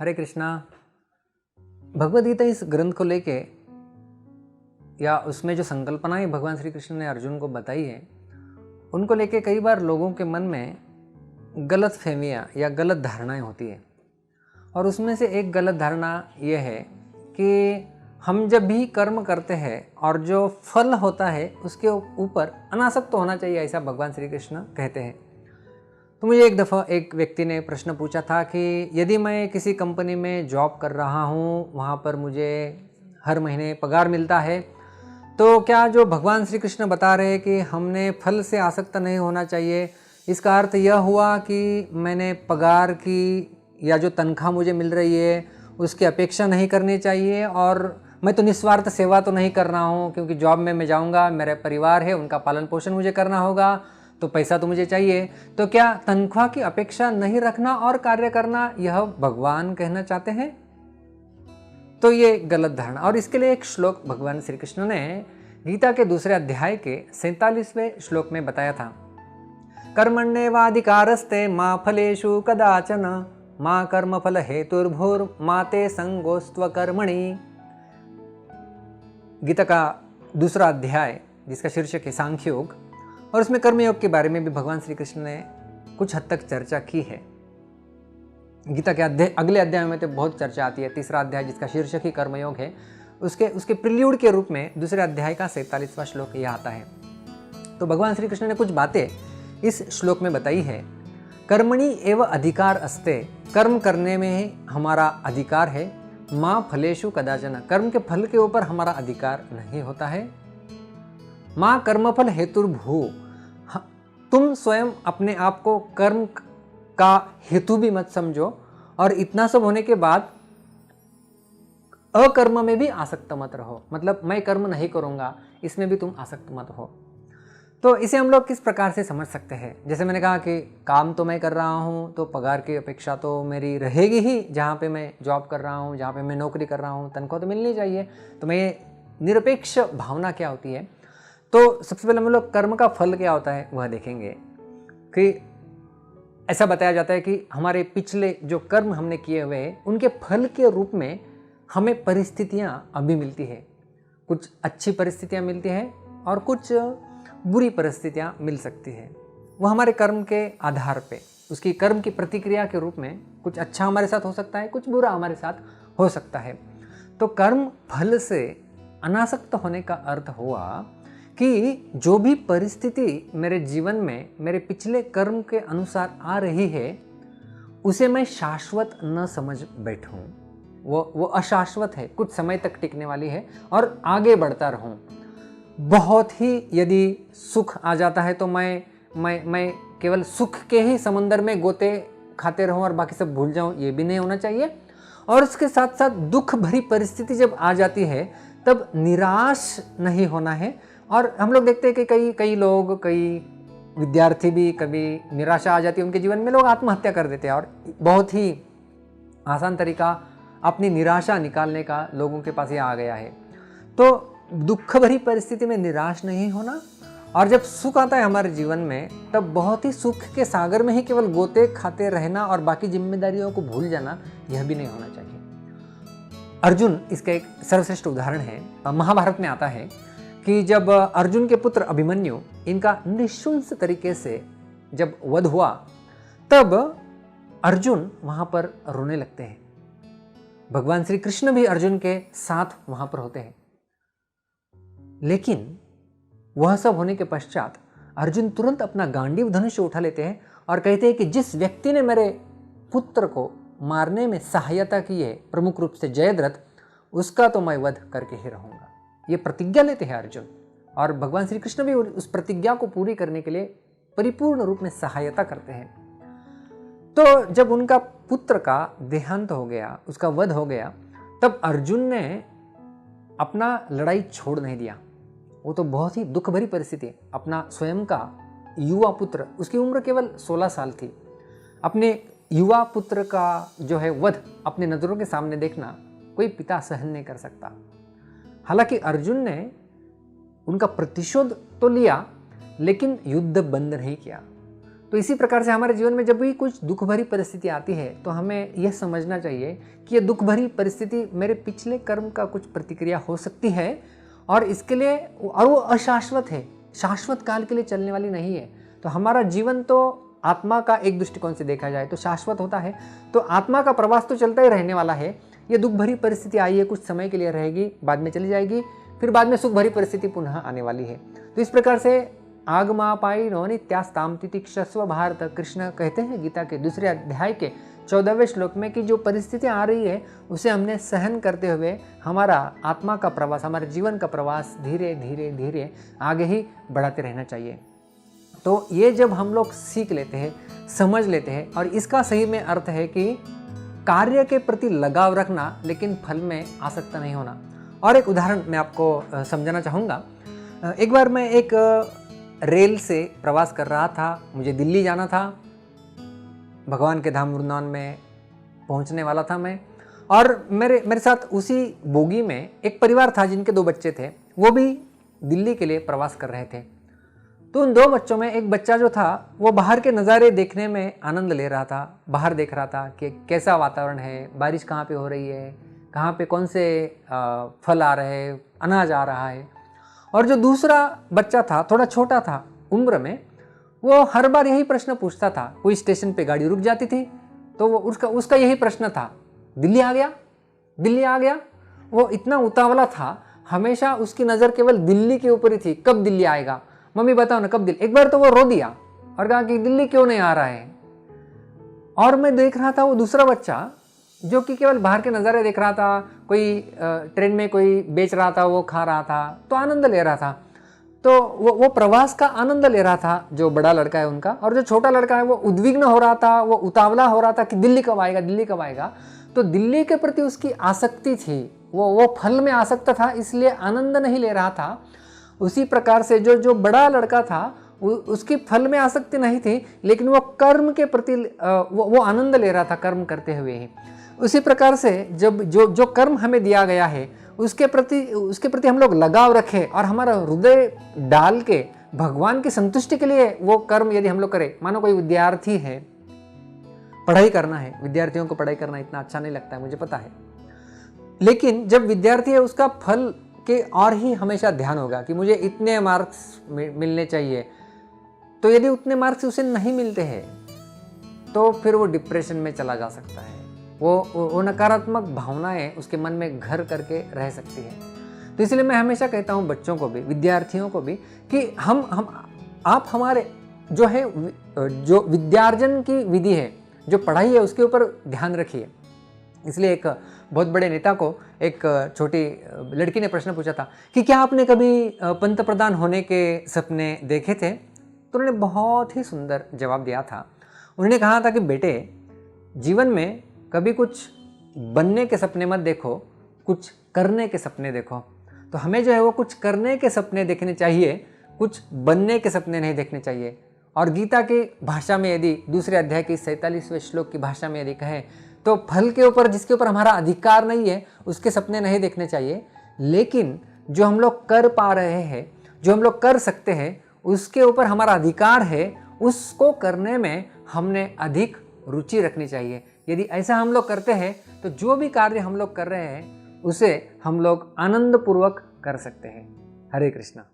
हरे कृष्णा। भगवद गीता इस ग्रंथ को लेके या उसमें जो संकल्पनाएं भगवान श्री कृष्ण ने अर्जुन को बताई है, उनको लेके कई बार लोगों के मन में गलत फहमियाँ या गलत धारणाएं होती है। और उसमें से एक गलत धारणा यह है कि हम जब भी कर्म करते हैं और जो फल होता है उसके ऊपर अनासक्त होना चाहिए, ऐसा भगवान श्री कृष्ण कहते हैं। तो मुझे एक दफ़ा एक व्यक्ति ने प्रश्न पूछा था कि यदि मैं किसी कंपनी में जॉब कर रहा हूँ, वहाँ पर मुझे हर महीने पगार मिलता है, तो क्या जो भगवान श्री कृष्ण बता रहे हैं कि हमने फल से आसक्त नहीं होना चाहिए, इसका अर्थ यह हुआ कि मैंने पगार की या जो तनख्वाह मुझे मिल रही है उसकी अपेक्षा नहीं करनी चाहिए, और मैं तो निस्वार्थ सेवा तो नहीं कर रहा हूँ क्योंकि जॉब में मैं जाऊँगा, मेरा परिवार है, उनका पालन पोषण मुझे करना होगा, तो पैसा तो मुझे चाहिए। तो क्या तनख्वाह की अपेक्षा नहीं रखना और कार्य करना यह भगवान कहना चाहते हैं? तो ये गलत धारणा। और इसके लिए एक श्लोक भगवान श्री कृष्ण ने गीता के दूसरे अध्याय के 47वें श्लोक में बताया था। कर्मण्येवाधिकारस्ते मा फलेषु कदाचन मा कर्मफल हेतुर्भुर्मा ते संगोस्त्व कर्मणि। गीता का दूसरा अध्याय जिसका शीर्षक है सांख्य योग, और उसमें कर्मयोग के बारे में भी भगवान श्री कृष्ण ने कुछ हद तक चर्चा की है। गीता के अगले अध्याय में तो बहुत चर्चा आती है। तीसरा अध्याय जिसका शीर्षक ही कर्मयोग है, उसके प्रिल्यूड के रूप में दूसरे अध्याय का 47वां श्लोक यह आता है। तो भगवान श्री कृष्ण ने कुछ बातें इस श्लोक में बताई है। कर्मणि एव अधिकार अस्ते, कर्म करने में ही हमारा अधिकार है। माँ फलेषु कदाचन, कर्म के फल के ऊपर हमारा अधिकार नहीं होता है। माँ कर्मफल हेतुर्भू, तुम स्वयं अपने आप को कर्म का हेतु भी मत समझो, और इतना सब होने के बाद अकर्म में भी आसक्त मत रहो। मतलब मैं कर्म नहीं करूंगा, इसमें भी तुम आसक्त मत हो। तो इसे हम लोग किस प्रकार से समझ सकते हैं? जैसे मैंने कहा कि काम तो मैं कर रहा हूँ, तो पगार की अपेक्षा तो मेरी रहेगी ही। जहाँ पे मैं जॉब कर रहा हूँ, जहाँ पे मैं नौकरी कर रहा हूँ, तनख्वाह तो मिलनी चाहिए। तो मैं निरपेक्ष भावना क्या होती है? तो सबसे पहले हम लोग कर्म का फल क्या होता है वह देखेंगे। कि ऐसा बताया जाता है कि हमारे पिछले जो कर्म हमने किए हुए हैं उनके फल के रूप में हमें परिस्थितियां अभी मिलती है। कुछ अच्छी परिस्थितियां मिलती हैं और कुछ बुरी परिस्थितियां मिल सकती है। वह हमारे कर्म के आधार पे, उसकी कर्म की प्रतिक्रिया के रूप में कुछ अच्छा हमारे साथ हो सकता है, कुछ बुरा हमारे साथ हो सकता है। तो कर्म फल से अनासक्त होने का अर्थ हुआ कि जो भी परिस्थिति मेरे जीवन में मेरे पिछले कर्म के अनुसार आ रही है उसे मैं शाश्वत न समझ बैठूं। वो अशाश्वत है, कुछ समय तक टिकने वाली है और आगे बढ़ता रहूं। बहुत ही यदि सुख आ जाता है तो मैं केवल सुख के ही समंदर में गोते खाते रहूं और बाकी सब भूल जाऊं, ये भी नहीं होना चाहिए। और उसके साथ साथ दुख भरी परिस्थिति जब आ जाती है तब निराश नहीं होना है। और हम लोग देखते हैं कि कई लोग, कई विद्यार्थी भी, कभी निराशा आ जाती है उनके जीवन में, लोग आत्महत्या कर देते हैं। और बहुत ही आसान तरीका अपनी निराशा निकालने का लोगों के पास ये आ गया है। तो दुख भरी परिस्थिति में निराश नहीं होना, और जब सुख आता है हमारे जीवन में तब बहुत ही सुख के सागर में ही केवल गोते खाते रहना और बाकी जिम्मेदारियों को भूल जाना, यह भी नहीं होना चाहिए। अर्जुन इसका एक सर्वश्रेष्ठ उदाहरण है। महाभारत में आता है कि जब अर्जुन के पुत्र अभिमन्यु, इनका निःशुल्क तरीके से जब वध हुआ, तब अर्जुन वहां पर रोने लगते हैं। भगवान श्री कृष्ण भी अर्जुन के साथ वहां पर होते हैं। लेकिन वह सब होने के पश्चात अर्जुन तुरंत अपना गांडीव धनुष उठा लेते हैं और कहते हैं कि जिस व्यक्ति ने मेरे पुत्र को मारने में सहायता की है, प्रमुख रूप से जयद्रथ, उसका तो मैं वध करके ही रहूंगा। ये प्रतिज्ञा लेते हैं अर्जुन, और भगवान श्री कृष्ण भी उस प्रतिज्ञा को पूरी करने के लिए परिपूर्ण रूप में सहायता करते हैं। तो जब उनका पुत्र का देहांत हो गया, उसका वध हो गया, तब अर्जुन ने अपना लड़ाई छोड़ नहीं दिया। वो तो बहुत ही दुख भरी परिस्थिति है। अपना स्वयं का युवा पुत्र, उसकी उम्र केवल 16 साल थी, अपने युवा पुत्र का जो है वध अपने नजरों के सामने देखना कोई पिता सहन नहीं कर सकता। हालांकि अर्जुन ने उनका प्रतिशोध तो लिया, लेकिन युद्ध बंद नहीं किया। तो इसी प्रकार से हमारे जीवन में जब भी कुछ दुख भरी परिस्थिति आती है तो हमें यह समझना चाहिए कि ये दुख भरी परिस्थिति मेरे पिछले कर्म का कुछ प्रतिक्रिया हो सकती है और इसके लिए और वो अशाश्वत है, शाश्वत काल के लिए चलने वाली नहीं है। तो हमारा जीवन तो आत्मा का एक दृष्टिकोण से देखा जाए तो शाश्वत होता है, तो आत्मा का प्रवास तो चलता ही रहने वाला है। ये दुख भरी परिस्थिति आई है, कुछ समय के लिए रहेगी, बाद में चली जाएगी, फिर बाद में सुख भरी परिस्थिति पुनः आने वाली है। तो इस प्रकार से आगमापाई नो नित्यास्ताम तितिक्षस्व भारत, कृष्ण कहते हैं गीता के दूसरे अध्याय के 14वें श्लोक में कि जो परिस्थिति आ रही है उसे हमने सहन करते हुए हमारा आत्मा का प्रवास, हमारे जीवन का प्रवास धीरे धीरे धीरे आगे ही बढ़ाते रहना चाहिए। तो ये जब हम लोग सीख लेते हैं, समझ लेते हैं, और इसका सही में अर्थ है कि कार्य के प्रति लगाव रखना लेकिन फल में आसक्त नहीं होना। और एक उदाहरण मैं आपको समझाना चाहूँगा। एक बार मैं एक रेल से प्रवास कर रहा था, मुझे दिल्ली जाना था, भगवान के धाम वृंदावन में पहुंचने वाला था मैं, और मेरे साथ उसी बोगी में एक परिवार था जिनके 2 बच्चे थे, वो भी दिल्ली के लिए प्रवास कर रहे थे। तो उन 2 बच्चों में एक बच्चा जो था वो बाहर के नज़ारे देखने में आनंद ले रहा था, बाहर देख रहा था कि कैसा वातावरण है, बारिश कहाँ पे हो रही है, कहाँ पे कौन से फल आ रहे हैं, अनाज आ रहा है। और जो दूसरा बच्चा था, थोड़ा छोटा था उम्र में, वो हर बार यही प्रश्न पूछता था। कोई स्टेशन पे गाड़ी रुक जाती थी तो वो उसका यही प्रश्न था, दिल्ली आ गया, दिल्ली आ गया। वो इतना उतावला था, हमेशा उसकी नज़र केवल दिल्ली के ऊपर ही थी, कब दिल्ली आएगा, मम्मी बताओ ना कब दिल्ली। एक बार तो वो रो दिया और कहा कि दिल्ली क्यों नहीं आ रहा है। और मैं देख रहा था वो दूसरा बच्चा जो कि केवल बाहर के नज़ारे देख रहा था, कोई ट्रेन में कोई बेच रहा था वो खा रहा था, तो आनंद ले रहा था। तो वो प्रवास का आनंद ले रहा था, जो बड़ा लड़का है उनका। और जो छोटा लड़का है वो उद्विग्न हो रहा था, वो उतावला हो रहा था कि दिल्ली कब आएगा, दिल्ली कब आएगा। तो दिल्ली के प्रति उसकी आसक्ति थी, वो फल में आसक्त था, इसलिए आनंद नहीं ले रहा था। उसी प्रकार से जो बड़ा लड़का था उसकी फल में आसक्ति नहीं थी, लेकिन वो कर्म के प्रति वो आनंद ले रहा था, कर्म करते हुए ही। उसी प्रकार से जब जो कर्म हमें दिया गया है उसके प्रति हम लोग लगाव रखें और हमारा हृदय डाल के भगवान की संतुष्टि के लिए वो कर्म यदि हम लोग करें। मानो कोई विद्यार्थी है, पढ़ाई करना है, विद्यार्थियों को पढ़ाई करना इतना अच्छा नहीं लगता है, मुझे पता है, लेकिन जब विद्यार्थी है उसका फल के और ही हमेशा ध्यान होगा कि मुझे इतने मार्क्स मिलने चाहिए। तो यदि उतने मार्क्स उसे नहीं मिलते हैं तो फिर वो डिप्रेशन में चला जा सकता है, वो नकारात्मक भावनाएं उसके मन में घर करके रह सकती है। तो इसलिए मैं हमेशा कहता हूँ बच्चों को भी, विद्यार्थियों को भी, कि आप हमारे जो विद्यार्जन की विधि है, जो पढ़ाई है, उसके ऊपर ध्यान रखिए। इसलिए एक बहुत बड़े नेता को एक छोटी लड़की ने प्रश्न पूछा था कि क्या आपने कभी पंत प्रधान होने के सपने देखे थे। तो उन्होंने बहुत ही सुंदर जवाब दिया था। उन्होंने कहा था कि बेटे, जीवन में कभी कुछ बनने के सपने मत देखो, कुछ करने के सपने देखो। तो हमें जो है वो कुछ करने के सपने देखने चाहिए, कुछ बनने के सपने नहीं देखने चाहिए। और गीता की भाषा में यदि दूसरे अध्याय की 47वें श्लोक की भाषा में यदि कहें तो फल के ऊपर जिसके ऊपर हमारा अधिकार नहीं है उसके सपने नहीं देखने चाहिए, लेकिन जो हम लोग कर पा रहे हैं, जो हम लोग कर सकते हैं, उसके ऊपर हमारा अधिकार है, उसको करने में हमने अधिक रुचि रखनी चाहिए। यदि ऐसा हम लोग करते हैं तो जो भी कार्य हम लोग कर रहे हैं उसे हम लोग आनंद पूर्वक कर सकते हैं। हरे कृष्णा।